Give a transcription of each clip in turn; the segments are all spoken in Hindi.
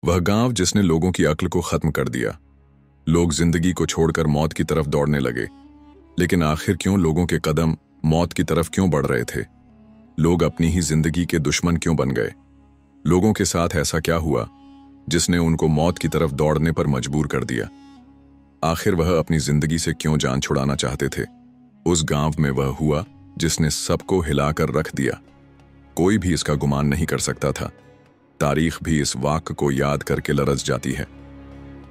वह गांव जिसने लोगों की अक्ल को खत्म कर दिया। लोग जिंदगी को छोड़कर मौत की तरफ दौड़ने लगे। लेकिन आखिर क्यों लोगों के कदम मौत की तरफ क्यों बढ़ रहे थे? लोग अपनी ही जिंदगी के दुश्मन क्यों बन गए? लोगों के साथ ऐसा क्या हुआ जिसने उनको मौत की तरफ दौड़ने पर मजबूर कर दिया? आखिर वह अपनी जिंदगी से क्यों जान छुड़ाना चाहते थे? उस गांव में वह हुआ जिसने सबको हिलाकर रख दिया। कोई भी इसका गुमान नहीं कर सकता था। तारीख भी इस वाक्य को याद करके लरज जाती है।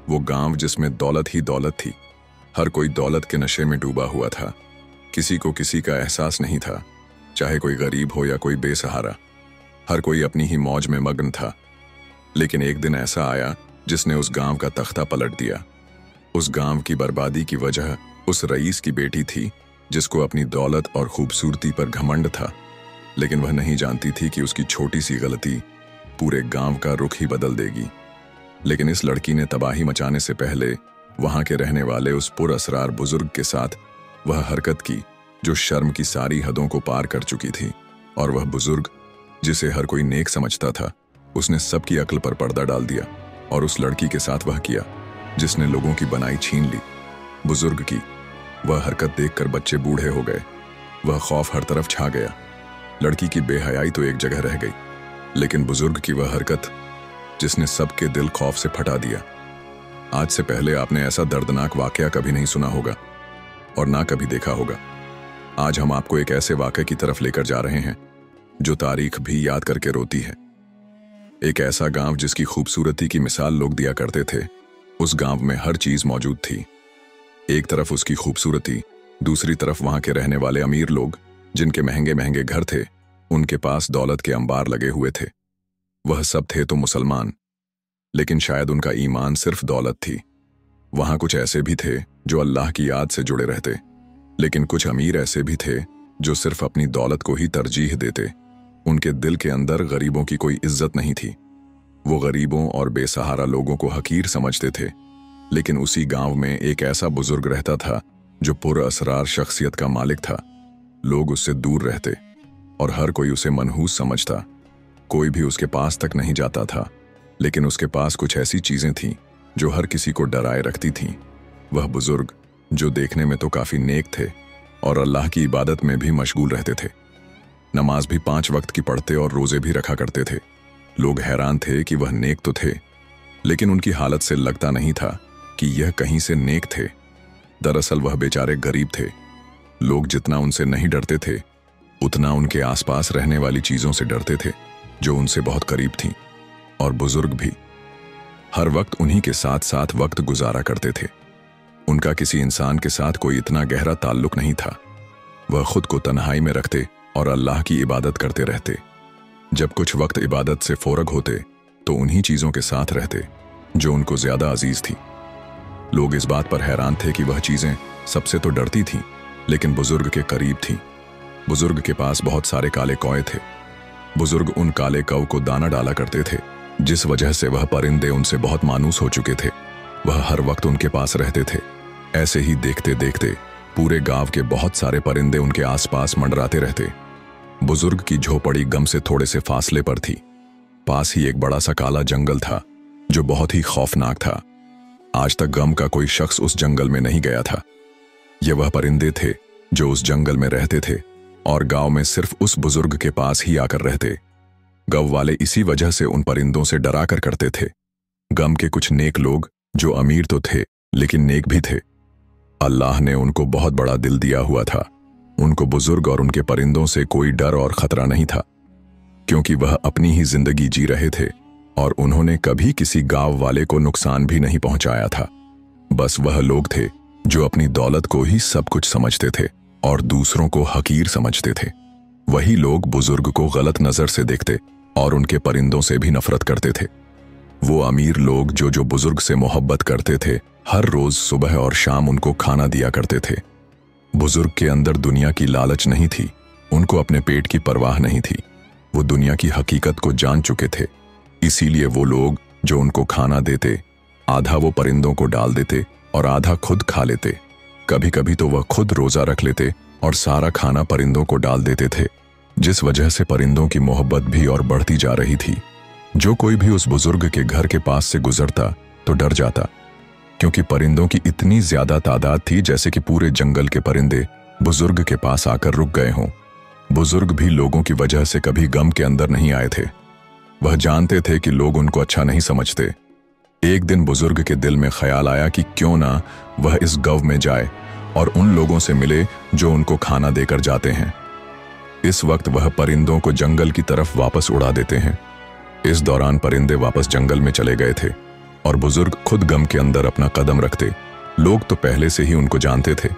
वो गांव जिसमें दौलत ही दौलत थी। हर कोई दौलत के नशे में डूबा हुआ था। किसी को किसी का एहसास नहीं था, चाहे कोई गरीब हो या कोई बेसहारा। हर कोई अपनी ही मौज में मग्न था। लेकिन एक दिन ऐसा आया जिसने उस गांव का तख्ता पलट दिया। उस गांव की बर्बादी की वजह उस रईस की बेटी थी, जिसको अपनी दौलत और खूबसूरती पर घमंड था। लेकिन वह नहीं जानती थी कि उसकी छोटी सी गलती पूरे गांव का रुख ही बदल देगी। लेकिन इस लड़की ने तबाही मचाने से पहले वहां के रहने वाले उस पुरअसरार बुजुर्ग के साथ वह हरकत की जो शर्म की सारी हदों को पार कर चुकी थी। और वह बुजुर्ग, जिसे हर कोई नेक समझता था, उसने सबकी अक्ल पर पर्दा डाल दिया और उस लड़की के साथ वह किया जिसने लोगों की बनाई छीन ली। बुजुर्ग की वह हरकत देखकर बच्चे बूढ़े हो गए। वह खौफ हर तरफ छा गया। लड़की की बेहयाई तो एक जगह रह गई, लेकिन बुजुर्ग की वह हरकत जिसने सबके दिल खौफ से फटा दिया। आज से पहले आपने ऐसा दर्दनाक वाकया कभी नहीं सुना होगा और ना कभी देखा होगा। आज हम आपको एक ऐसे वाकये की तरफ लेकर जा रहे हैं जो तारीख भी याद करके रोती है। एक ऐसा गांव जिसकी खूबसूरती की मिसाल लोग दिया करते थे। उस गांव में हर चीज मौजूद थी। एक तरफ उसकी खूबसूरती, दूसरी तरफ वहां के रहने वाले अमीर लोग जिनके महंगे महंगे घर थे। उनके पास दौलत के अंबार लगे हुए थे। वह सब थे तो मुसलमान, लेकिन शायद उनका ईमान सिर्फ दौलत थी। वहां कुछ ऐसे भी थे जो अल्लाह की याद से जुड़े रहते, लेकिन कुछ अमीर ऐसे भी थे जो सिर्फ अपनी दौलत को ही तरजीह देते। उनके दिल के अंदर गरीबों की कोई इज्जत नहीं थी। वो गरीबों और बेसहारा लोगों को हकीर समझते थे। लेकिन उसी गांव में एक ऐसा बुजुर्ग रहता था जो पुरअसरार शख्सियत का मालिक था। लोग उससे दूर रहते और हर कोई उसे मनहूस समझता। कोई भी उसके पास तक नहीं जाता था, लेकिन उसके पास कुछ ऐसी चीजें थीं जो हर किसी को डराए रखती थीं। वह बुजुर्ग, जो देखने में तो काफी नेक थे और अल्लाह की इबादत में भी मशगूल रहते थे, नमाज भी 5 वक्त की पढ़ते और रोजे भी रखा करते थे। लोग हैरान थे कि वह नेक तो थे, लेकिन उनकी हालत से लगता नहीं था कि यह कहीं से नेक थे। दरअसल वह बेचारे गरीब थे। लोग जितना उनसे नहीं डरते थे, उतना उनके आसपास रहने वाली चीजों से डरते थे जो उनसे बहुत करीब थीं। और बुजुर्ग भी हर वक्त उन्हीं के साथ साथ वक्त गुजारा करते थे। उनका किसी इंसान के साथ कोई इतना गहरा ताल्लुक नहीं था। वह खुद को तन्हाई में रखते और अल्लाह की इबादत करते रहते। जब कुछ वक्त इबादत से फोरग होते तो उन्हीं चीजों के साथ रहते जो उनको ज्यादा अजीज थी। लोग इस बात पर हैरान थे कि वह चीजें सबसे तो डरती थीं, लेकिन बुजुर्ग के करीब थीं। बुजुर्ग के पास बहुत सारे काले कौए थे। बुजुर्ग उन काले कौ को दाना डाला करते थे, जिस वजह से वह परिंदे उनसे बहुत मानूस हो चुके थे। वह हर वक्त उनके पास रहते थे। ऐसे ही देखते देखते पूरे गांव के बहुत सारे परिंदे उनके आसपास मंडराते रहते। बुजुर्ग की झोपड़ी गम से थोड़े से फासले पर थी। पास ही एक बड़ा सा काला जंगल था जो बहुत ही खौफनाक था। आज तक गम का कोई शख्स उस जंगल में नहीं गया था। ये वह परिंदे थे जो उस जंगल में रहते थे और गांव में सिर्फ उस बुजुर्ग के पास ही आकर रहते। गांव वाले इसी वजह से उन परिंदों से डरा कर करते थे। गम के कुछ नेक लोग जो अमीर तो थे लेकिन नेक भी थे। अल्लाह ने उनको बहुत बड़ा दिल दिया हुआ था। उनको बुजुर्ग और उनके परिंदों से कोई डर और खतरा नहीं था, क्योंकि वह अपनी ही जिंदगी जी रहे थे और उन्होंने कभी किसी गांव वाले को नुकसान भी नहीं पहुंचाया था। बस वह लोग थे जो अपनी दौलत को ही सब कुछ समझते थे और दूसरों को हकीर समझते थे। वही लोग बुजुर्ग को गलत नजर से देखते और उनके परिंदों से भी नफरत करते थे। वो अमीर लोग जो बुजुर्ग से मोहब्बत करते थे, हर रोज सुबह और शाम उनको खाना दिया करते थे। बुजुर्ग के अंदर दुनिया की लालच नहीं थी। उनको अपने पेट की परवाह नहीं थी। वो दुनिया की हकीकत को जान चुके थे। इसीलिए वो लोग जो उनको खाना देते, आधा वो परिंदों को डाल देते और आधा खुद खा लेते। कभी कभी तो वह खुद रोजा रख लेते और सारा खाना परिंदों को डाल देते थे, जिस वजह से परिंदों की मोहब्बत भी और बढ़ती जा रही थी। जो कोई भी उस बुजुर्ग के घर के पास से गुजरता तो डर जाता, क्योंकि परिंदों की इतनी ज्यादा तादाद थी जैसे कि पूरे जंगल के परिंदे बुजुर्ग के पास आकर रुक गए हों। बुजुर्ग भी लोगों की वजह से कभी गम के अंदर नहीं आए थे। वह जानते थे कि लोग उनको अच्छा नहीं समझते। एक दिन बुजुर्ग के दिल में ख्याल आया कि क्यों ना वह इस गव में जाए और उन लोगों से मिले जो उनको खाना देकर जाते हैं। इस वक्त वह परिंदों को जंगल की तरफ वापस उड़ा देते हैं। इस दौरान परिंदे वापस जंगल में चले गए थे और बुजुर्ग खुद गम के अंदर अपना कदम रखते। लोग तो पहले से ही उनको जानते थे,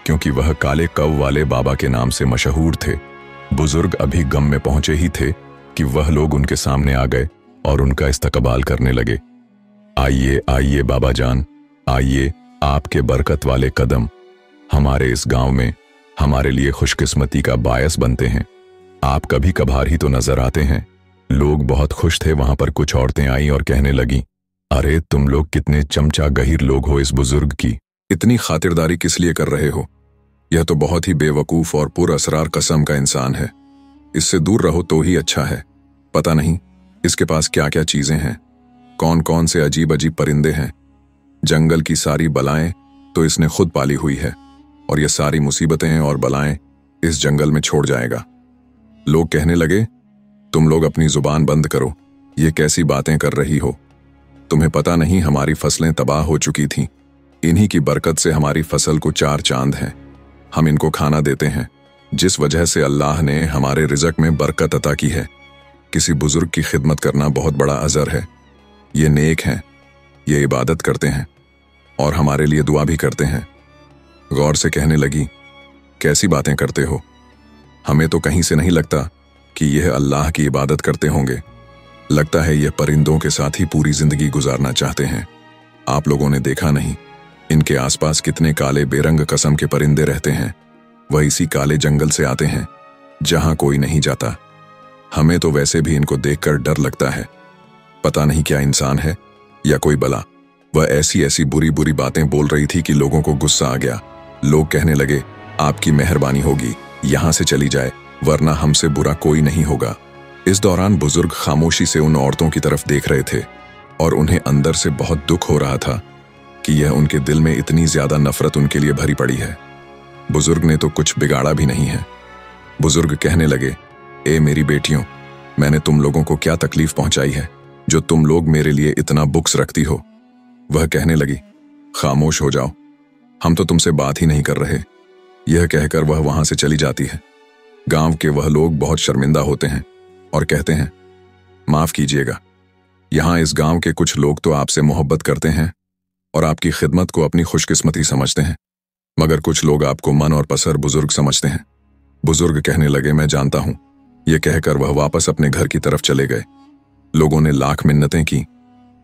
क्योंकि वह काले कव वाले बाबा के नाम से मशहूर थे। बुजुर्ग अभी गम में पहुंचे ही थे कि वह लोग उनके सामने आ गए और उनका इस्तकबाल करने लगे। आइए आइए बाबा जान, आइए, आपके बरकत वाले कदम हमारे इस गांव में हमारे लिए खुशकिस्मती का बायस बनते हैं। आप कभी कभार ही तो नजर आते हैं। लोग बहुत खुश थे। वहां पर कुछ औरतें आईं और कहने लगीं, अरे तुम लोग कितने चमचा गहीर लोग हो, इस बुजुर्ग की इतनी खातिरदारी किस लिए कर रहे हो? यह तो बहुत ही बेवकूफ और पुरअसरार किस्म का इंसान है। इससे दूर रहो तो ही अच्छा है। पता नहीं इसके पास क्या क्या चीजें हैं, कौन कौन से अजीब अजीब परिंदे हैं। जंगल की सारी बलाएं तो इसने खुद पाली हुई है और ये सारी मुसीबतें और बलाएं इस जंगल में छोड़ जाएगा। लोग कहने लगे, तुम लोग अपनी जुबान बंद करो, ये कैसी बातें कर रही हो? तुम्हें पता नहीं हमारी फसलें तबाह हो चुकी थीं। इन्हीं की बरकत से हमारी फसल को 4 चांद हैं। हम इनको खाना देते हैं, जिस वजह से अल्लाह ने हमारे रिज़्क में बरकत अता की है। किसी बुजुर्ग की खिदमत करना बहुत बड़ा अजर है। ये नेक हैं, ये इबादत करते हैं और हमारे लिए दुआ भी करते हैं। गौर से कहने लगी, कैसी बातें करते हो? हमें तो कहीं से नहीं लगता कि यह अल्लाह की इबादत करते होंगे। लगता है यह परिंदों के साथ ही पूरी जिंदगी गुजारना चाहते हैं। आप लोगों ने देखा नहीं, इनके आसपास कितने काले बेरंग किस्म के परिंदे रहते हैं। वह इसी काले जंगल से आते हैं जहां कोई नहीं जाता। हमें तो वैसे भी इनको देखकर डर लगता है। पता नहीं क्या इंसान है या कोई बला। वह ऐसी ऐसी बुरी बुरी बातें बोल रही थी कि लोगों को गुस्सा आ गया। लोग कहने लगे, आपकी मेहरबानी होगी, यहां से चली जाए, वरना हमसे बुरा कोई नहीं होगा। इस दौरान बुजुर्ग खामोशी से उन औरतों की तरफ देख रहे थे और उन्हें अंदर से बहुत दुख हो रहा था कि यह उनके दिल में इतनी ज्यादा नफरत उनके लिए भरी पड़ी है। बुजुर्ग ने तो कुछ बिगाड़ा भी नहीं है। बुजुर्ग कहने लगे, ए मेरी बेटियों, मैंने तुम लोगों को क्या तकलीफ पहुंचाई है जो तुम लोग मेरे लिए इतना बुक्स रखती हो? वह कहने लगी, खामोश हो जाओ, हम तो तुमसे बात ही नहीं कर रहे। यह कहकर वह वहां से चली जाती है। गांव के वह लोग बहुत शर्मिंदा होते हैं और कहते हैं, माफ कीजिएगा, यहां इस गांव के कुछ लोग तो आपसे मोहब्बत करते हैं और आपकी खिदमत को अपनी खुशकिस्मती समझते हैं, मगर कुछ लोग आपको मन और पसर बुजुर्ग समझते हैं। बुजुर्ग कहने लगे, मैं जानता हूं। यह कहकर वह वापस अपने घर की तरफ चले गए। लोगों ने लाख मिन्नतें की,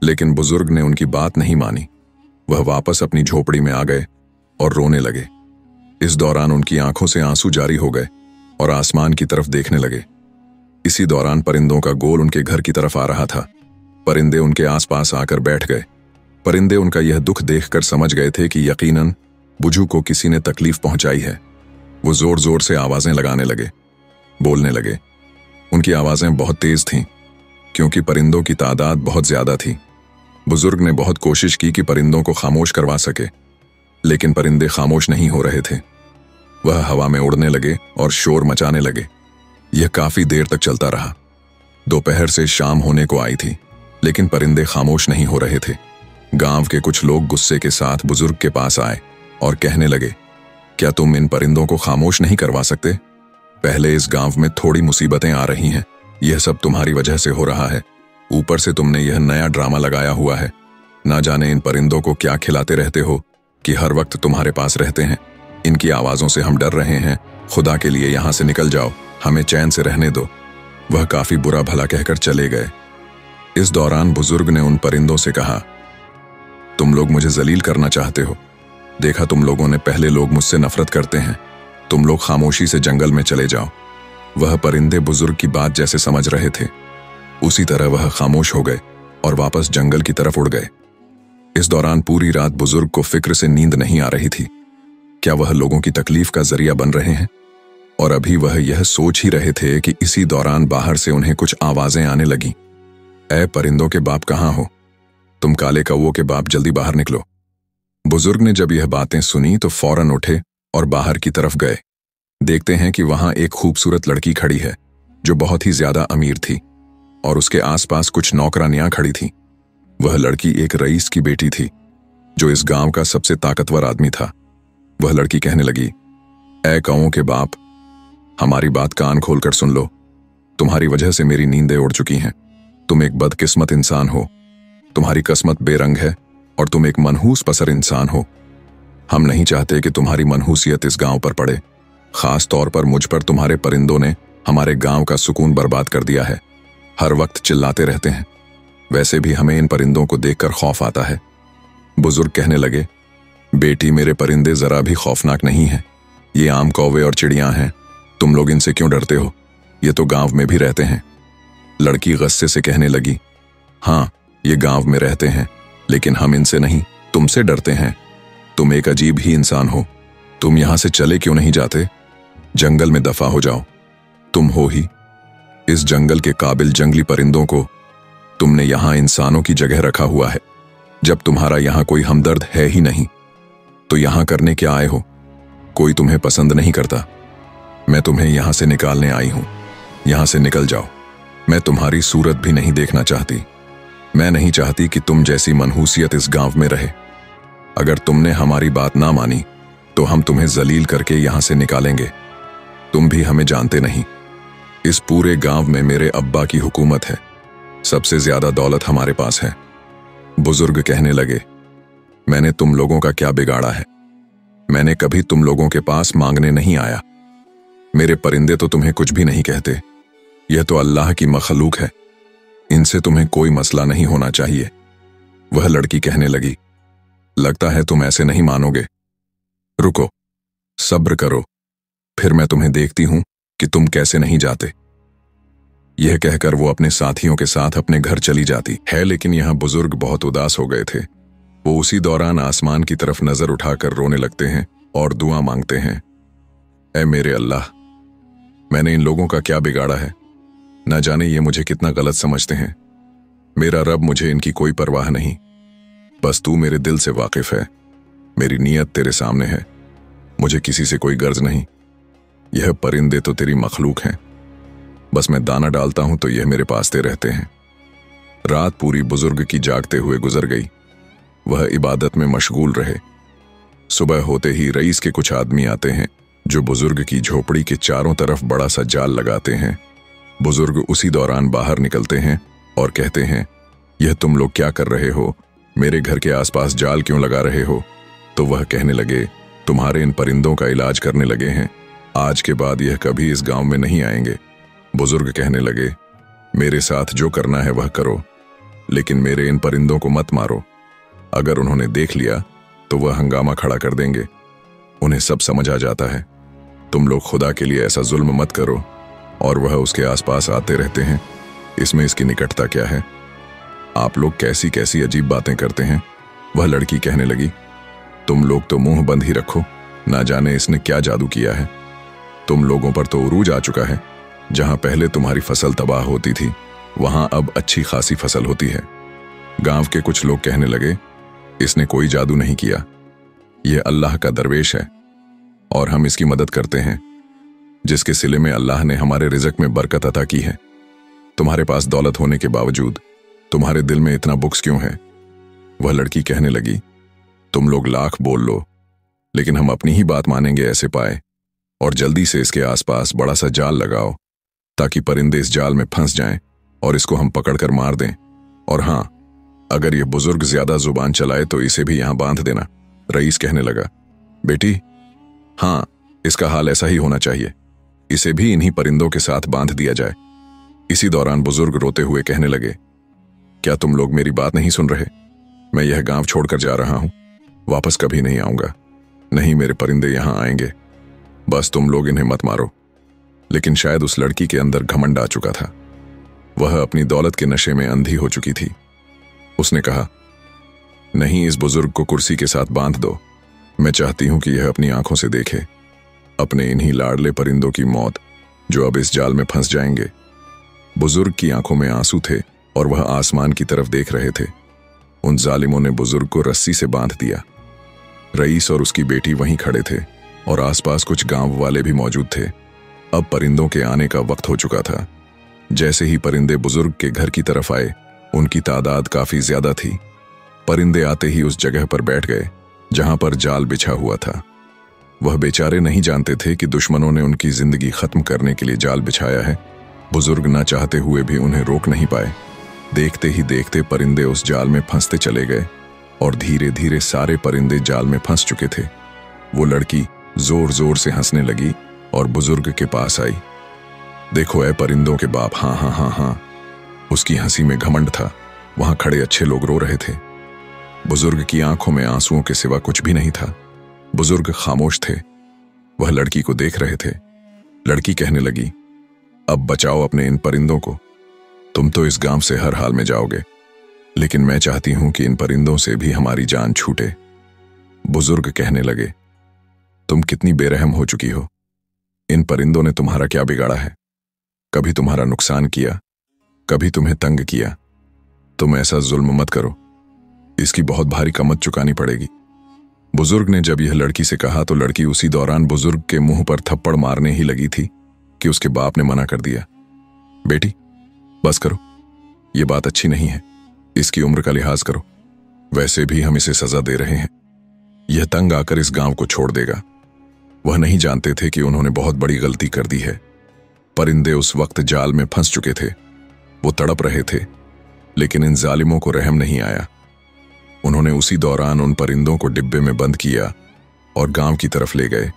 लेकिन बुजुर्ग ने उनकी बात नहीं मानी। वह वापस अपनी झोपड़ी में आ गए और रोने लगे। इस दौरान उनकी आंखों से आंसू जारी हो गए और आसमान की तरफ देखने लगे। इसी दौरान परिंदों का गोल उनके घर की तरफ आ रहा था। परिंदे उनके आसपास आकर बैठ गए। परिंदे उनका यह दुख देखकर समझ गए थे कि यकीनन बुझू को किसी ने तकलीफ पहुंचाई है। वो जोर जोर से आवाजें लगाने लगे, बोलने लगे। उनकी आवाजें बहुत तेज थीं, क्योंकि परिंदों की तादाद बहुत ज्यादा थी। बुजुर्ग ने बहुत कोशिश की कि परिंदों को खामोश करवा सके, लेकिन परिंदे खामोश नहीं हो रहे थे। वह हवा में उड़ने लगे और शोर मचाने लगे। यह काफी देर तक चलता रहा। दोपहर से शाम होने को आई थी, लेकिन परिंदे खामोश नहीं हो रहे थे। गांव के कुछ लोग गुस्से के साथ बुजुर्ग के पास आए और कहने लगे, क्या तुम इन परिंदों को खामोश नहीं करवा सकते? पहले इस गांव में थोड़ी मुसीबतें आ रही हैं, यह सब तुम्हारी वजह से हो रहा है। ऊपर से तुमने यह नया ड्रामा लगाया हुआ है। ना जाने इन परिंदों को क्या खिलाते रहते हो कि हर वक्त तुम्हारे पास रहते हैं। इनकी आवाजों से हम डर रहे हैं। खुदा के लिए यहां से निकल जाओ, हमें चैन से रहने दो। वह काफी बुरा भला कहकर चले गए। इस दौरान बुजुर्ग ने उन परिंदों से कहा, तुम लोग मुझे जलील करना चाहते हो। देखा तुम लोगों ने, पहले लोग मुझसे नफरत करते हैं। तुम लोग खामोशी से जंगल में चले जाओ। वह परिंदे बुजुर्ग की बात जैसे समझ रहे थे, उसी तरह वह खामोश हो गए और वापस जंगल की तरफ उड़ गए। इस दौरान पूरी रात बुजुर्ग को फिक्र से नींद नहीं आ रही थी। क्या वह लोगों की तकलीफ का जरिया बन रहे हैं? और अभी वह यह सोच ही रहे थे कि इसी दौरान बाहर से उन्हें कुछ आवाजें आने लगीं। "ऐ परिंदों के बाप कहाँ हो? तुम काले कौवों के बाप जल्दी बाहर निकलो।" बुजुर्ग ने जब यह बातें सुनी तो फौरन उठे और बाहर की तरफ गए। देखते हैं कि वहां एक खूबसूरत लड़की खड़ी है जो बहुत ही ज्यादा अमीर थी और उसके आसपास कुछ नौकरानियां खड़ी थीं। वह लड़की एक रईस की बेटी थी जो इस गांव का सबसे ताकतवर आदमी था। वह लड़की कहने लगी, "ऐ कौवों के बाप, हमारी बात कान खोलकर सुन लो। तुम्हारी वजह से मेरी नींदें उड़ चुकी हैं। तुम एक बदकिस्मत इंसान हो। तुम्हारी किस्मत बेरंग है और तुम एक मनहूस पसर इंसान हो। हम नहीं चाहते कि तुम्हारी मनहूसियत इस गांव पर पड़े। खास तौर पर मुझ पर तुम्हारे परिंदों ने हमारे गांव का सुकून बर्बाद कर दिया है। हर वक्त चिल्लाते रहते हैं। वैसे भी हमें इन परिंदों को देखकर खौफ आता है।" बुजुर्ग कहने लगे, "बेटी, मेरे परिंदे जरा भी खौफनाक नहीं हैं। ये आम कौवे और चिड़ियां हैं। तुम लोग इनसे क्यों डरते हो? ये तो गांव में भी रहते हैं।" लड़की गुस्से से कहने लगी, "हाँ, ये गांव में रहते हैं, लेकिन हम इनसे नहीं, तुमसे डरते हैं। तुम एक अजीब ही इंसान हो। तुम यहां से चले क्यों नहीं जाते? जंगल में दफा हो जाओ। तुम हो ही इस जंगल के काबिल जंगली परिंदों को तुमने यहां इंसानों की जगह रखा हुआ है। जब तुम्हारा यहां कोई हमदर्द है ही नहीं तो यहां करने क्या आए हो? कोई तुम्हें पसंद नहीं करता। मैं तुम्हें यहां से निकालने आई हूं। यहां से निकल जाओ। मैं तुम्हारी सूरत भी नहीं देखना चाहती। मैं नहीं चाहती कि तुम जैसी मनहूसियत इस गांव में रहे। अगर तुमने हमारी बात ना मानी तो हम तुम्हें जलील करके यहां से निकालेंगे। तुम भी हमें जानते नहीं। इस पूरे गांव में मेरे अब्बा की हुकूमत है। सबसे ज्यादा दौलत हमारे पास है।" बुजुर्ग कहने लगे, "मैंने तुम लोगों का क्या बिगाड़ा है? मैंने कभी तुम लोगों के पास मांगने नहीं आया। मेरे परिंदे तो तुम्हें कुछ भी नहीं कहते। यह तो अल्लाह की मखलूक है। इनसे तुम्हें कोई मसला नहीं होना चाहिए।" वह लड़की कहने लगी, "लगता है तुम ऐसे नहीं मानोगे। रुको, सब्र करो, फिर मैं तुम्हें देखती हूं कि तुम कैसे नहीं जाते।" यह कहकर वो अपने साथियों के साथ अपने घर चली जाती है। लेकिन यहां बुजुर्ग बहुत उदास हो गए थे। वो उसी दौरान आसमान की तरफ नजर उठाकर रोने लगते हैं और दुआ मांगते हैं, "ऐ मेरे अल्लाह, मैंने इन लोगों का क्या बिगाड़ा है? न जाने ये मुझे कितना गलत समझते हैं। मेरा रब, मुझे इनकी कोई परवाह नहीं। बस तू मेरे दिल से वाकिफ है। मेरी नीयत तेरे सामने है। मुझे किसी से कोई गर्ज नहीं। यह परिंदे तो तेरी मखलूक हैं। बस मैं दाना डालता हूं तो यह मेरे पासते रहते हैं।" रात पूरी बुजुर्ग की जागते हुए गुजर गई। वह इबादत में मशगूल रहे। सुबह होते ही रईस के कुछ आदमी आते हैं जो बुजुर्ग की झोपड़ी के चारों तरफ बड़ा सा जाल लगाते हैं। बुजुर्ग उसी दौरान बाहर निकलते हैं और कहते हैं, "यह तुम लोग क्या कर रहे हो? मेरे घर के आसपास जाल क्यों लगा रहे हो?" तो वह कहने लगे, "तुम्हारे इन परिंदों का इलाज करने लगे हैं। आज के बाद यह कभी इस गांव में नहीं आएंगे।" बुजुर्ग कहने लगे, "मेरे साथ जो करना है वह करो, लेकिन मेरे इन परिंदों को मत मारो। अगर उन्होंने देख लिया तो वह हंगामा खड़ा कर देंगे। उन्हें सब समझ आ जाता है। तुम लोग खुदा के लिए ऐसा जुल्म मत करो।" और वह उसके आसपास आते रहते हैं। इसमें इसकी निकटता क्या है? आप लोग कैसी कैसी अजीब बातें करते हैं। वह लड़की कहने लगी, "तुम लोग तो मुंह बंद ही रखो। ना जाने इसने क्या जादू किया है। तुम लोगों पर तो उरूज आ चुका है। जहां पहले तुम्हारी फसल तबाह होती थी वहां अब अच्छी खासी फसल होती है।" गांव के कुछ लोग कहने लगे, "इसने कोई जादू नहीं किया। यह अल्लाह का दरवेश है और हम इसकी मदद करते हैं, जिसके सिले में अल्लाह ने हमारे रिज़्क में बरकत अता की है। तुम्हारे पास दौलत होने के बावजूद तुम्हारे दिल में इतना बुक्स क्यों है?" वह लड़की कहने लगी, "तुम लोग लाख बोल लो, लेकिन हम अपनी ही बात मानेंगे ऐसे पाए। और जल्दी से इसके आसपास बड़ा सा जाल लगाओ ताकि परिंदे इस जाल में फंस जाएं और इसको हम पकड़कर मार दें। और हां, अगर यह बुजुर्ग ज्यादा जुबान चलाए तो इसे भी यहां बांध देना।" रईस कहने लगा, "बेटी, हां, इसका हाल ऐसा ही होना चाहिए। इसे भी इन्हीं परिंदों के साथ बांध दिया जाए।" इसी दौरान बुजुर्ग रोते हुए कहने लगे, "क्या तुम लोग मेरी बात नहीं सुन रहे? मैं यह गांव छोड़कर जा रहा हूं। वापस कभी नहीं आऊंगा। नहीं, मेरे परिंदे यहां आएंगे। बस तुम लोग इन्हें मत मारो।" लेकिन शायद उस लड़की के अंदर घमंड आ चुका था। वह अपनी दौलत के नशे में अंधी हो चुकी थी। उसने कहा, "नहीं, इस बुजुर्ग को कुर्सी के साथ बांध दो। मैं चाहती हूं कि यह अपनी आंखों से देखे अपने इन्हीं लाडले परिंदों की मौत जो अब इस जाल में फंस जाएंगे।" बुजुर्ग की आंखों में आंसू थे और वह आसमान की तरफ देख रहे थे। उन जालिमों ने बुजुर्ग को रस्सी से बांध दिया। रईस और उसकी बेटी वहीं खड़े थे और आसपास कुछ गांव वाले भी मौजूद थे। अब परिंदों के आने का वक्त हो चुका था। जैसे ही परिंदे बुजुर्ग के घर की तरफ आए, उनकी तादाद काफी ज्यादा थी। परिंदे आते ही उस जगह पर बैठ गए जहां पर जाल बिछा हुआ था। वह बेचारे नहीं जानते थे कि दुश्मनों ने उनकी जिंदगी खत्म करने के लिए जाल बिछाया है। बुजुर्ग न चाहते हुए भी उन्हें रोक नहीं पाए। देखते ही देखते परिंदे उस जाल में फंसते चले गए और धीरे धीरे सारे परिंदे जाल में फंस चुके थे। वो लड़की जोर जोर से हंसने लगी और बुजुर्ग के पास आई। देखो ऐ परिंदों के बाप, हाँ हाँ हाँ हाँ। उसकी हंसी में घमंड था। वहां खड़े अच्छे लोग रो रहे थे। बुजुर्ग की आंखों में आंसुओं के सिवा कुछ भी नहीं था। बुजुर्ग खामोश थे। वह लड़की को देख रहे थे। लड़की कहने लगी, अब बचाओ अपने इन परिंदों को। तुम तो इस गांव से हर हाल में जाओगे, लेकिन मैं चाहती हूं कि इन परिंदों से भी हमारी जान छूटे। बुजुर्ग कहने लगे, तुम कितनी बेरहम हो चुकी हो। इन परिंदों ने तुम्हारा क्या बिगाड़ा है? कभी तुम्हारा नुकसान किया, कभी तुम्हें तंग किया। तुम ऐसा जुल्म मत करो, इसकी बहुत भारी कीमत चुकानी पड़ेगी। बुजुर्ग ने जब यह लड़की से कहा तो लड़की उसी दौरान बुजुर्ग के मुंह पर थप्पड़ मारने ही लगी थी कि उसके बाप ने मना कर दिया। बेटी, बस करो, यह बात अच्छी नहीं है। इसकी उम्र का लिहाज करो। वैसे भी हम इसे सजा दे रहे हैं। यह तंग आकर इस गांव को छोड़ देगा। वह नहीं जानते थे कि उन्होंने बहुत बड़ी गलती कर दी है। परिंदे उस वक्त जाल में फंस चुके थे। वो तड़प रहे थे, लेकिन इन जालिमों को रहम नहीं आया। उन्होंने उसी दौरान उन परिंदों को डिब्बे में बंद किया और गांव की तरफ ले गए।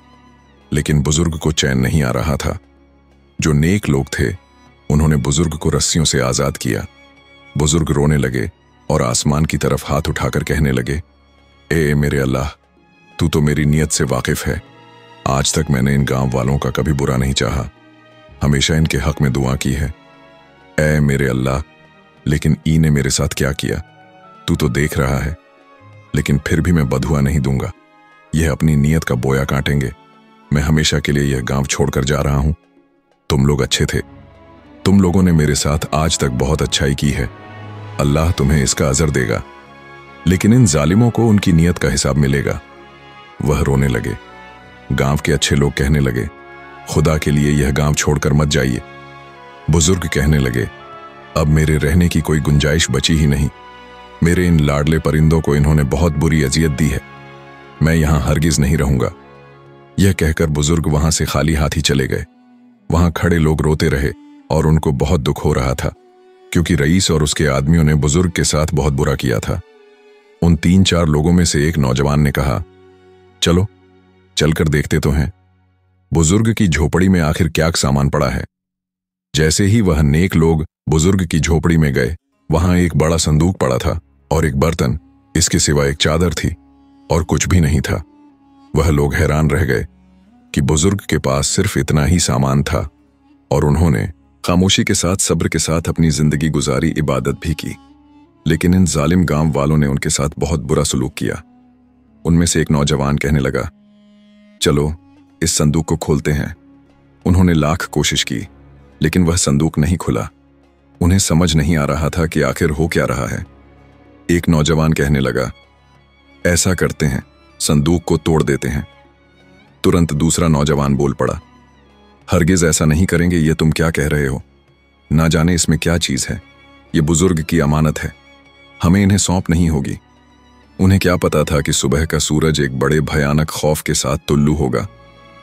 लेकिन बुजुर्ग को चैन नहीं आ रहा था। जो नेक लोग थे, उन्होंने बुजुर्ग को रस्सियों से आजाद किया। बुजुर्ग रोने लगे और आसमान की तरफ हाथ उठाकर कहने लगे, ए मेरे अल्लाह, तू तो मेरी नीयत से वाकिफ है। आज तक मैंने इन गांव वालों का कभी बुरा नहीं चाहा, हमेशा इनके हक में दुआ की है। ए मेरे अल्लाह, लेकिन ई ने मेरे साथ क्या किया तू तो देख रहा है। लेकिन फिर भी मैं बदुआ नहीं दूंगा। यह अपनी नीयत का बोया काटेंगे। मैं हमेशा के लिए यह गांव छोड़कर जा रहा हूं। तुम लोग अच्छे थे। तुम लोगों ने मेरे साथ आज तक बहुत अच्छाई की है। अल्लाह तुम्हें इसका अजर देगा, लेकिन इन जालिमों को उनकी नीयत का हिसाब मिलेगा। वह रोने लगे। गांव के अच्छे लोग कहने लगे, खुदा के लिए यह गांव छोड़कर मत जाइए। बुजुर्ग कहने लगे, अब मेरे रहने की कोई गुंजाइश बची ही नहीं। मेरे इन लाडले परिंदों को इन्होंने बहुत बुरी अजियत दी है। मैं यहां हरगिज नहीं रहूंगा। यह कहकर बुजुर्ग वहां से खाली हाथ ही चले गए। वहां खड़े लोग रोते रहे और उनको बहुत दुख हो रहा था, क्योंकि रईस और उसके आदमियों ने बुजुर्ग के साथ बहुत बुरा किया था। उन 3-4 लोगों में से एक नौजवान ने कहा, चलो चलकर देखते तो हैं बुजुर्ग की झोपड़ी में आखिर क्या सामान पड़ा है। जैसे ही वह नेक लोग बुजुर्ग की झोपड़ी में गए, वहां एक बड़ा संदूक पड़ा था और एक बर्तन, इसके सिवा एक चादर थी और कुछ भी नहीं था। वह लोग हैरान रह गए कि बुजुर्ग के पास सिर्फ इतना ही सामान था, और उन्होंने खामोशी के साथ सब्र के साथ अपनी जिंदगी गुजारी, इबादत भी की। लेकिन इन जालिम गांव वालों ने उनके साथ बहुत बुरा सलूक किया। उनमें से एक नौजवान कहने लगा, चलो इस संदूक को खोलते हैं। उन्होंने लाख कोशिश की, लेकिन वह संदूक नहीं खुला। उन्हें समझ नहीं आ रहा था कि आखिर हो क्या रहा है। एक नौजवान कहने लगा, ऐसा करते हैं, संदूक को तोड़ देते हैं। तुरंत दूसरा नौजवान बोल पड़ा, हरगिज ऐसा नहीं करेंगे। ये तुम क्या कह रहे हो? ना जाने इसमें क्या चीज है। ये बुजुर्ग की अमानत है, हमें इन्हें सौंप नहीं होगी। उन्हें क्या पता था कि सुबह का सूरज एक बड़े भयानक खौफ के साथ तुल्लू होगा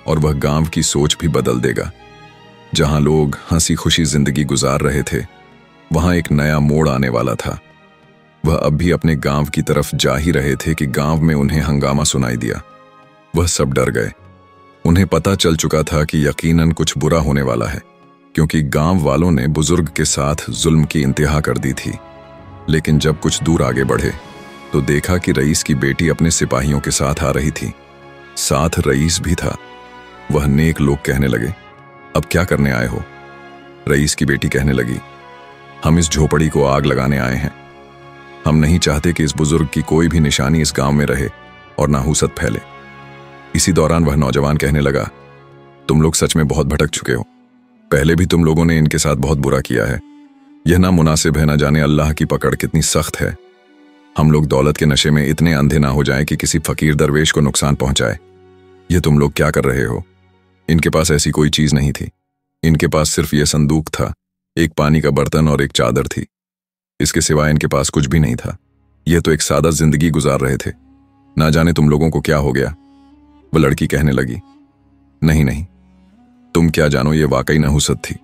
और वह गांव की सोच भी बदल देगा। जहां लोग हंसी खुशी जिंदगी गुजार रहे थे, वहां एक नया मोड़ आने वाला था। वह अब भी अपने गांव की तरफ जा ही रहे थे कि गांव में उन्हें हंगामा सुनाई दिया। वह सब डर गए। उन्हें पता चल चुका था कि यकीनन कुछ बुरा होने वाला है, क्योंकि गांव वालों ने बुजुर्ग के साथ जुल्म की इंतहा कर दी थी। लेकिन जब कुछ दूर आगे बढ़े तो देखा कि रईस की बेटी अपने सिपाहियों के साथ आ रही थी। साथ रईस भी था। वह नेक लोग कहने लगे, अब क्या करने आए हो? रईस की बेटी कहने लगी, हम इस झोपड़ी को आग लगाने आए हैं। हम नहीं चाहते कि इस बुजुर्ग की कोई भी निशानी इस गांव में रहे और नाहूसत फैले। इसी दौरान वह नौजवान कहने लगा, तुम लोग सच में बहुत भटक चुके हो। पहले भी तुम लोगों ने इनके साथ बहुत बुरा किया है। यह ना मुनासिब है, ना जाने अल्लाह की पकड़ कितनी सख्त है। हम लोग दौलत के नशे में इतने अंधे ना हो जाएं कि किसी फकीर दरवेश को नुकसान पहुंचाए। यह तुम लोग क्या कर रहे हो? इनके पास ऐसी कोई चीज नहीं थी। इनके पास सिर्फ यह संदूक था, एक पानी का बर्तन और एक चादर थी। इसके सिवाय इनके पास कुछ भी नहीं था। यह तो एक सादा जिंदगी गुजार रहे थे। ना जाने तुम लोगों को क्या हो गया। वह लड़की कहने लगी, नहीं नहीं, तुम क्या जानो, ये वाकई नहुसत थी।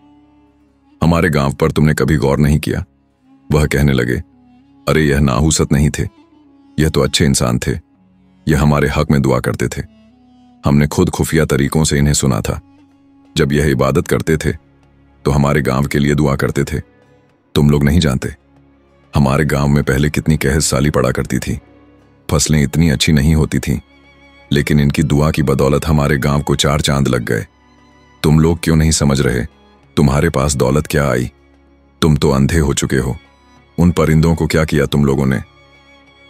हमारे गांव पर तुमने कभी गौर नहीं किया। वह कहने लगे, अरे यह नाहुसत नहीं थे, यह तो अच्छे इंसान थे। यह हमारे हक में दुआ करते थे। हमने खुद खुफिया तरीकों से इन्हें सुना था। जब यह इबादत करते थे तो हमारे गांव के लिए दुआ करते थे। तुम लोग नहीं जानते, हमारे गांव में पहले कितनी कहत साली पड़ा करती थी। फसलें इतनी अच्छी नहीं होती थीं, लेकिन इनकी दुआ की बदौलत हमारे गांव को 4 चांद लग गए। तुम लोग क्यों नहीं समझ रहे? तुम्हारे पास दौलत क्या आई? तुम तो अंधे हो चुके हो। उन परिंदों को क्या किया तुम लोगों ने?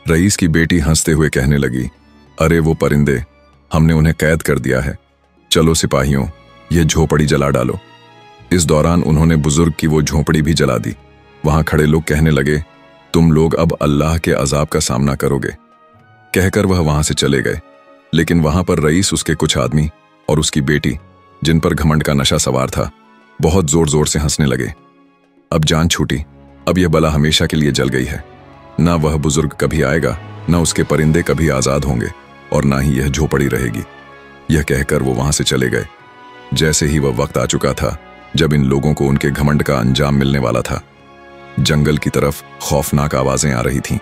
रईस की बेटी हंसते हुए कहने लगी, अरे वो परिंदे, हमने उन्हें कैद कर दिया है। चलो सिपाहियों, ये झोपड़ी जला डालो। इस दौरान उन्होंने बुजुर्ग की वो झोपड़ी भी जला दी। वहां खड़े लोग कहने लगे, तुम लोग अब अल्लाह के अजाब का सामना करोगे। कहकर वह वहां से चले गए। लेकिन वहां पर रईस, उसके कुछ आदमी और उसकी बेटी, जिन पर घमंड का नशा सवार था, बहुत जोर जोर से हंसने लगे। अब जान छूटी, अब यह बला हमेशा के लिए जल गई है। ना वह बुजुर्ग कभी आएगा, ना उसके परिंदे कभी आजाद होंगे, और ना ही यह झोपड़ी रहेगी। यह कहकर वो वहां से चले गए। जैसे ही वह वक्त आ चुका था जब इन लोगों को उनके घमंड का अंजाम मिलने वाला था, जंगल की तरफ खौफनाक आवाजें आ रही थीं।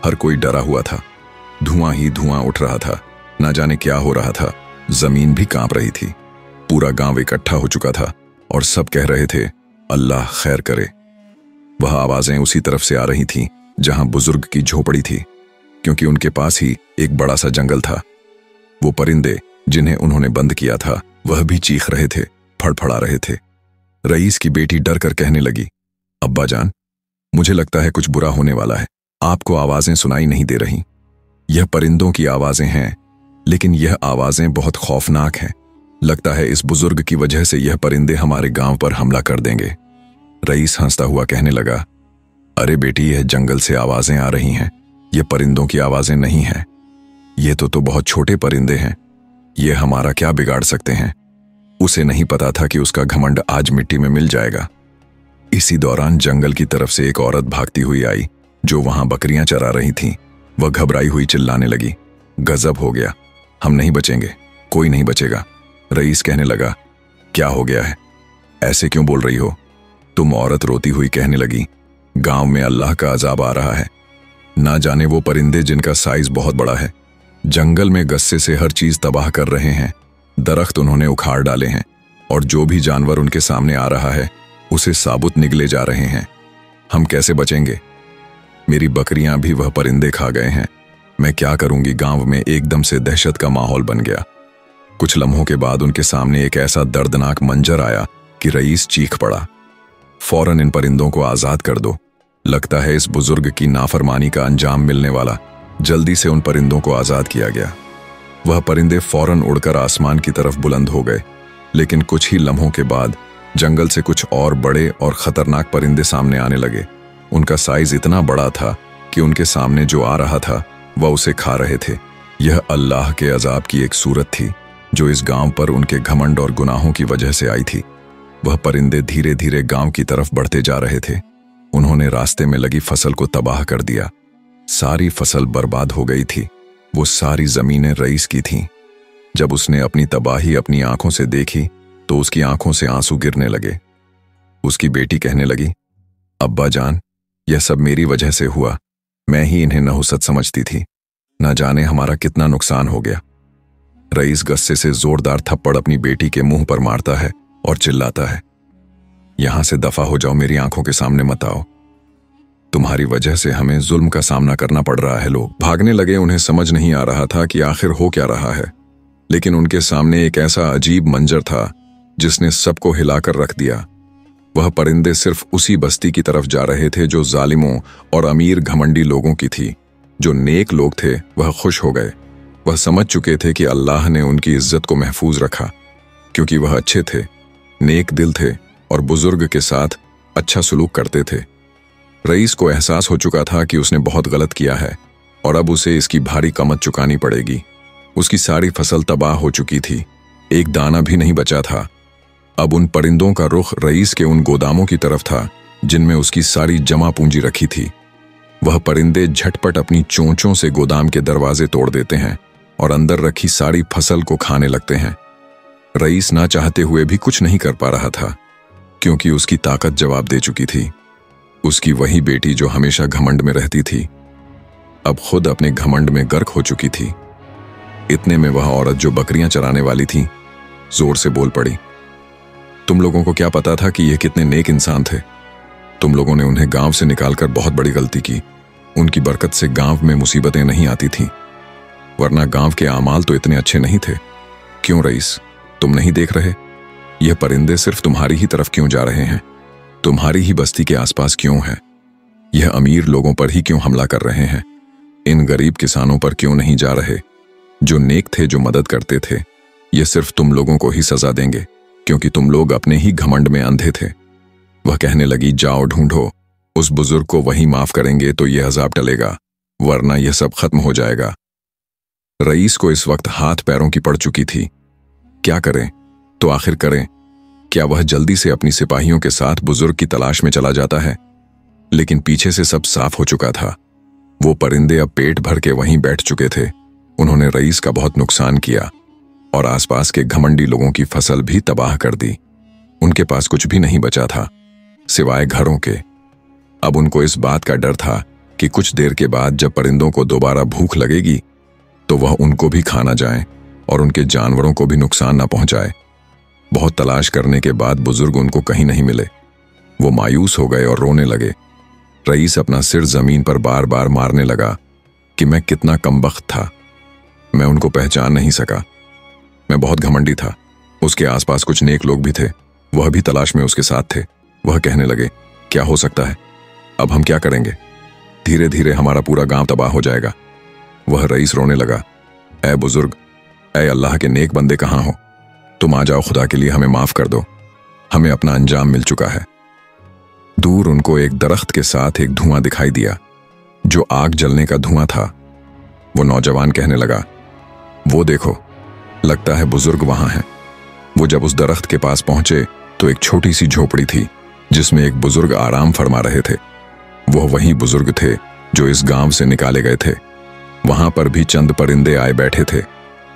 हर कोई डरा हुआ था। धुआं ही धुआं उठ रहा था। ना जाने क्या हो रहा था। जमीन भी कांप रही थी। पूरा गांव इकट्ठा हो चुका था और सब कह रहे थे, अल्लाह खैर करे। वह आवाजें उसी तरफ से आ रही थीं जहां बुजुर्ग की झोपड़ी थी, क्योंकि उनके पास ही एक बड़ा सा जंगल था। वो परिंदे जिन्हें उन्होंने बंद किया था, वह भी चीख रहे थे, फड़फड़ा रहे थे। रईस की बेटी डर कर कहने लगी, अब्बा जान, मुझे लगता है कुछ बुरा होने वाला है। आपको आवाजें सुनाई नहीं दे रही। यह परिंदों की आवाजें हैं, लेकिन यह आवाजें बहुत खौफनाक हैं। लगता है इस बुजुर्ग की वजह से यह परिंदे हमारे गांव पर हमला कर देंगे। रईस हंसता हुआ कहने लगा, अरे बेटी, यह जंगल से आवाजें आ रही हैं, यह परिंदों की आवाजें नहीं हैं। ये तो बहुत छोटे परिंदे हैं। ये हमारा क्या बिगाड़ सकते हैं? उसे नहीं पता था कि उसका घमंड आज मिट्टी में मिल जाएगा। इसी दौरान जंगल की तरफ से एक औरत भागती हुई आई जो वहां बकरियां चरा रही थीं। वह घबराई हुई चिल्लाने लगी, गजब हो गया, हम नहीं बचेंगे, कोई नहीं बचेगा। रईस कहने लगा, क्या हो गया है? ऐसे क्यों बोल रही हो तुम? औरत रोती हुई कहने लगी, गांव में अल्लाह का अजाब आ रहा है। ना जाने वो परिंदे जिनका साइज बहुत बड़ा है, जंगल में गस्से से हर चीज तबाह कर रहे हैं। दरख्त उन्होंने उखाड़ डाले हैं और जो भी जानवर उनके सामने आ रहा है उसे साबुत निगले जा रहे हैं। हम कैसे बचेंगे? मेरी बकरियां भी वह परिंदे खा गए हैं। मैं क्या करूंगी? गांव में एकदम से दहशत का माहौल बन गया। कुछ लम्हों के बाद उनके सामने एक ऐसा दर्दनाक मंजर आया कि रईस चीख पड़ा, फौरन इन परिंदों को आजाद कर दो। लगता है इस बुजुर्ग की नाफरमानी का अंजाम मिलने वाला। जल्दी से उन परिंदों को आजाद किया गया। वह परिंदे फौरन उड़कर आसमान की तरफ बुलंद हो गए। लेकिन कुछ ही लम्हों के बाद जंगल से कुछ और बड़े और खतरनाक परिंदे सामने आने लगे। उनका साइज इतना बड़ा था कि उनके सामने जो आ रहा था वह उसे खा रहे थे। यह अल्लाह के अजाब की एक सूरत थी जो इस गांव पर उनके घमंड और गुनाहों की वजह से आई थी। वह परिंदे धीरे धीरे गांव की तरफ बढ़ते जा रहे थे। उन्होंने रास्ते में लगी फसल को तबाह कर दिया। सारी फसल बर्बाद हो गई थी। वो सारी जमीनें रईस की थीं। जब उसने अपनी तबाही अपनी आंखों से देखी तो उसकी आंखों से आंसू गिरने लगे। उसकी बेटी कहने लगी, अब्बा जान, यह सब मेरी वजह से हुआ। मैं ही इन्हें नहुसत समझती थी। न जाने हमारा कितना नुकसान हो गया। रईस गुस्से से जोरदार थप्पड़ अपनी बेटी के मुंह पर मारता है और चिल्लाता है, यहां से दफा हो जाओ, मेरी आंखों के सामने मत आओ। तुम्हारी वजह से हमें जुल्म का सामना करना पड़ रहा है। लोग भागने लगे। उन्हें समझ नहीं आ रहा था कि आखिर हो क्या रहा है। लेकिन उनके सामने एक ऐसा अजीब मंजर था जिसने सबको हिलाकर रख दिया। वह परिंदे सिर्फ उसी बस्ती की तरफ जा रहे थे जो जालिमों और अमीर घमंडी लोगों की थी। जो नेक लोग थे वह खुश हो गए। वह समझ चुके थे कि अल्लाह ने उनकी इज्जत को महफूज रखा, क्योंकि वह अच्छे थे, नेक दिल थे और बुजुर्ग के साथ अच्छा सलूक करते थे। रईस को एहसास हो चुका था कि उसने बहुत गलत किया है और अब उसे इसकी भारी कीमत चुकानी पड़ेगी। उसकी सारी फसल तबाह हो चुकी थी, एक दाना भी नहीं बचा था। अब उन परिंदों का रुख रईस के उन गोदामों की तरफ था जिनमें उसकी सारी जमा पूंजी रखी थी। वह परिंदे झटपट अपनी चोंचों से गोदाम के दरवाजे तोड़ देते हैं और अंदर रखी सारी फसल को खाने लगते हैं। रईस ना चाहते हुए भी कुछ नहीं कर पा रहा था, क्योंकि उसकी ताकत जवाब दे चुकी थी। उसकी वही बेटी जो हमेशा घमंड में रहती थी, अब खुद अपने घमंड में गर्क हो चुकी थी। इतने में वह औरत जो बकरियां चराने वाली थी, जोर से बोल पड़ी, तुम लोगों को क्या पता था कि ये कितने नेक इंसान थे? तुम लोगों ने उन्हें गांव से निकालकर बहुत बड़ी गलती की। उनकी बरकत से गांव में मुसीबतें नहीं आती थीं, वरना गांव के आमाल तो इतने अच्छे नहीं थे। क्यों रईस, तुम नहीं देख रहे? यह परिंदे सिर्फ तुम्हारी ही तरफ क्यों जा रहे हैं? तुम्हारी ही बस्ती के आसपास क्यों है? यह अमीर लोगों पर ही क्यों हमला कर रहे हैं? इन गरीब किसानों पर क्यों नहीं जा रहे? जो नेक थे, जो मदद करते थे, ये सिर्फ तुम लोगों को ही सजा देंगे, क्योंकि तुम लोग अपने ही घमंड में अंधे थे। वह कहने लगी, जाओ ढूंढो उस बुजुर्ग को, वही माफ करेंगे तो यह अजाब टलेगा, वरना यह सब खत्म हो जाएगा। रईस को इस वक्त हाथ पैरों की पड़ चुकी थी। क्या करें तो आखिर करें? क्या वह जल्दी से अपनी सिपाहियों के साथ बुजुर्ग की तलाश में चला जाता है? लेकिन पीछे से सब साफ हो चुका था। वो परिंदे अब पेट भर के वहीं बैठ चुके थे। उन्होंने रईस का बहुत नुकसान किया और आसपास के घमंडी लोगों की फसल भी तबाह कर दी। उनके पास कुछ भी नहीं बचा था सिवाय घरों के। अब उनको इस बात का डर था कि कुछ देर के बाद जब परिंदों को दोबारा भूख लगेगी तो वह उनको भी खा ना जाए और उनके जानवरों को भी नुकसान ना पहुंचाए। बहुत तलाश करने के बाद बुजुर्ग उनको कहीं नहीं मिले। वो मायूस हो गए और रोने लगे। रईस अपना सिर जमीन पर बार बार मारने लगा कि मैं कितना कमबख्त था, मैं उनको पहचान नहीं सका। मैं बहुत घमंडी था। उसके आसपास कुछ नेक लोग भी थे, वह भी तलाश में उसके साथ थे। वह कहने लगे, क्या हो सकता है, अब हम क्या करेंगे? धीरे धीरे हमारा पूरा गांव तबाह हो जाएगा। वह रईस रोने लगा, ऐ बुजुर्ग, ऐ अल्लाह के नेक बंदे कहाँ हो? तुम आ जाओ, खुदा के लिए हमें माफ कर दो, हमें अपना अंजाम मिल चुका है। दूर उनको एक दरख्त के साथ एक धुआं दिखाई दिया, जो आग जलने का धुआं था। वो नौजवान कहने लगा, वो देखो, लगता है बुजुर्ग वहां है। वो जब उस दरख्त के पास पहुंचे तो एक छोटी सी झोपड़ी थी जिसमें एक बुजुर्ग आराम फरमा रहे थे। वह वही बुजुर्ग थे जो इस गांव से निकाले गए थे। वहां पर भी चंद परिंदे आए बैठे थे।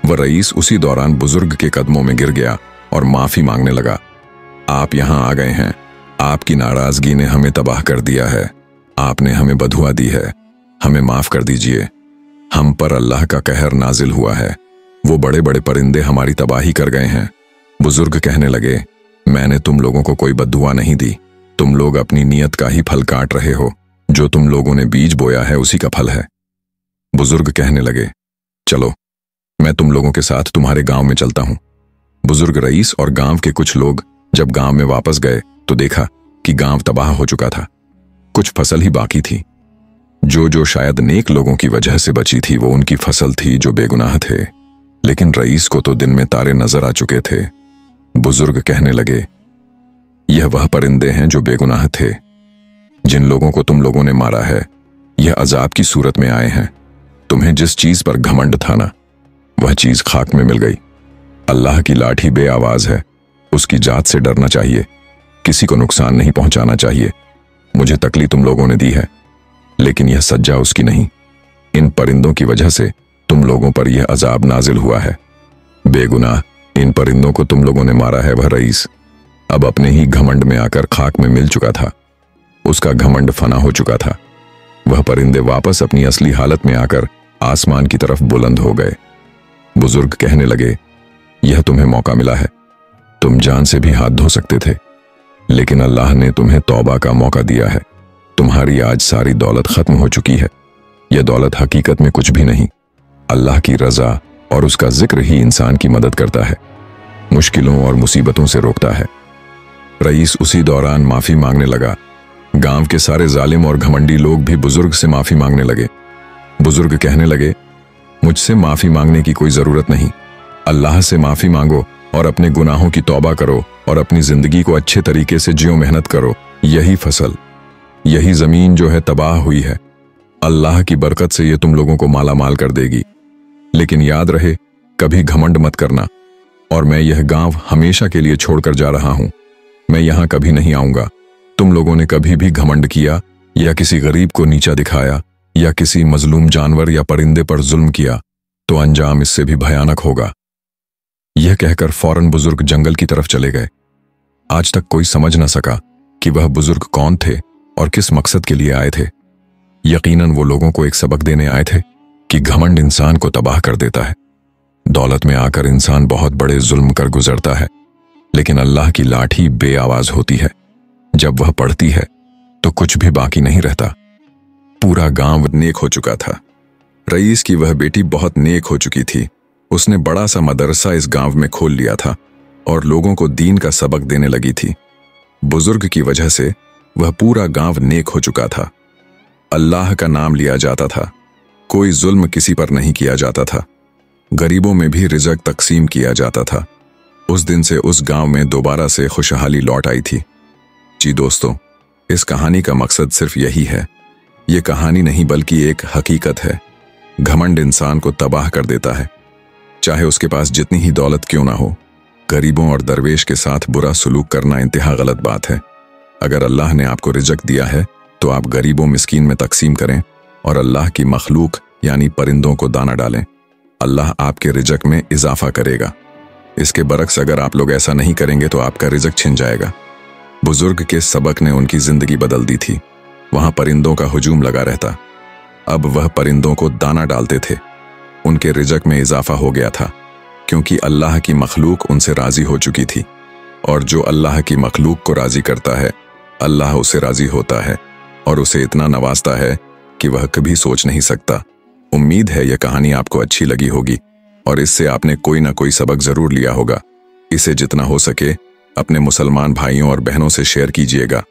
वह रईस उसी दौरान बुजुर्ग के कदमों में गिर गया और माफी मांगने लगा। आप यहां आ गए हैं, आपकी नाराजगी ने हमें तबाह कर दिया है, आपने हमें बदुआ दी है, हमें माफ कर दीजिए। हम पर अल्लाह का कहर नाजिल हुआ है, वो बड़े बड़े परिंदे हमारी तबाही कर गए हैं। बुजुर्ग कहने लगे, मैंने तुम लोगों को कोई बद्दुआ नहीं दी, तुम लोग अपनी नियत का ही फल काट रहे हो। जो तुम लोगों ने बीज बोया है उसी का फल है। बुजुर्ग कहने लगे, चलो मैं तुम लोगों के साथ तुम्हारे गांव में चलता हूं। बुजुर्ग रईस और गांव के कुछ लोग जब गांव में वापस गए तो देखा कि गांव तबाह हो चुका था। कुछ फसल ही बाकी थी। जो शायद नेक लोगों की वजह से बची थी, वो उनकी फसल थी जो बेगुनाह थे। लेकिन रईस को तो दिन में तारे नजर आ चुके थे। बुजुर्ग कहने लगे, यह वह परिंदे हैं जो बेगुनाह थे। जिन लोगों को तुम लोगों ने मारा है, यह अजाब की सूरत में आए हैं। तुम्हें जिस चीज पर घमंड था ना, वह चीज खाक में मिल गई। अल्लाह की लाठी बेआवाज है, उसकी जात से डरना चाहिए, किसी को नुकसान नहीं पहुंचाना चाहिए। मुझे तकलीफ तुम लोगों ने दी है, लेकिन यह सज्जा उसकी नहीं। इन परिंदों की वजह से तुम लोगों पर यह अजाब नाजिल हुआ है। बेगुनाह इन परिंदों को तुम लोगों ने मारा है। वह रईस अब अपने ही घमंड में आकर खाक में मिल चुका था। उसका घमंड फना हो चुका था। वह परिंदे वापस अपनी असली हालत में आकर आसमान की तरफ बुलंद हो गए। बुजुर्ग कहने लगे, यह तुम्हें मौका मिला है, तुम जान से भी हाथ धो सकते थे, लेकिन अल्लाह ने तुम्हें तौबा का मौका दिया है। तुम्हारी आज सारी दौलत खत्म हो चुकी है। यह दौलत हकीकत में कुछ भी नहीं, अल्लाह की रजा और उसका जिक्र ही इंसान की मदद करता है, मुश्किलों और मुसीबतों से रोकता है। रईस उसी दौरान माफी मांगने लगा। गांव के सारे जालिम और घमंडी लोग भी बुजुर्ग से माफी मांगने लगे। बुजुर्ग कहने लगे, मुझसे माफी मांगने की कोई जरूरत नहीं, अल्लाह से माफी मांगो और अपने गुनाहों की तौबा करो और अपनी जिंदगी को अच्छे तरीके से जियो, मेहनत करो। यही फसल, यही जमीन जो है तबाह हुई है, अल्लाह की बरकत से ये तुम लोगों को माला माल कर देगी। लेकिन याद रहे, कभी घमंड मत करना। और मैं यह गांव हमेशा के लिए छोड़कर जा रहा हूं। मैं यहां कभी नहीं आऊंगा। तुम लोगों ने कभी भी घमंड किया या किसी गरीब को नीचा दिखाया या किसी मजलूम जानवर या परिंदे पर जुल्म किया तो अंजाम इससे भी भयानक होगा। यह कहकर फौरन बुजुर्ग जंगल की तरफ चले गए। आज तक कोई समझ न सका कि वह बुजुर्ग कौन थे और किस मकसद के लिए आए थे। यकीनन वो लोगों को एक सबक देने आए थे कि घमंड इंसान को तबाह कर देता है। दौलत में आकर इंसान बहुत बड़े जुल्म कर गुजरता है, लेकिन अल्लाह की लाठी बेआवाज होती है। जब वह पड़ती है तो कुछ भी बाकी नहीं रहता। पूरा गांव नेक हो चुका था। रईस की वह बेटी बहुत नेक हो चुकी थी। उसने बड़ा सा मदरसा इस गांव में खोल लिया था और लोगों को दीन का सबक देने लगी थी। बुजुर्ग की वजह से वह पूरा गांव नेक हो चुका था। अल्लाह का नाम लिया जाता था। कोई जुल्म किसी पर नहीं किया जाता था। गरीबों में भी रिज़्क तकसीम किया जाता था। उस दिन से उस गांव में दोबारा से खुशहाली लौट आई थी। जी दोस्तों, इस कहानी का मकसद सिर्फ यही है। ये कहानी नहीं बल्कि एक हकीकत है। घमंड इंसान को तबाह कर देता है। चाहे उसके पास जितनी ही दौलत क्यों ना हो, गरीबों और दरवेश के साथ बुरा सलूक करना इंतहा गलत बात है। अगर अल्लाह ने आपको रिज़्क दिया है तो आप गरीबों मिस्कीन में तकसीम करें और अल्लाह की मखलूक यानी परिंदों को दाना डालें। अल्लाह आपके रिज़्क में इजाफा करेगा। इसके बरक्स अगर आप लोग ऐसा नहीं करेंगे तो आपका रिज़्क छिन जाएगा। बुजुर्ग के सबक ने उनकी जिंदगी बदल दी थी। वहां परिंदों का हुजूम लगा रहता। अब वह परिंदों को दाना डालते थे। उनके रिज़्क में इजाफा हो गया था, क्योंकि अल्लाह की मखलूक उनसे राजी हो चुकी थी। और जो अल्लाह की मखलूक को राजी करता है, अल्लाह उसे राजी होता है और उसे इतना नवाजता है कि वह कभी सोच नहीं सकता। उम्मीद है यह कहानी आपको अच्छी लगी होगी और इससे आपने कोई ना कोई सबक जरूर लिया होगा। इसे जितना हो सके अपने मुसलमान भाइयों और बहनों से शेयर कीजिएगा।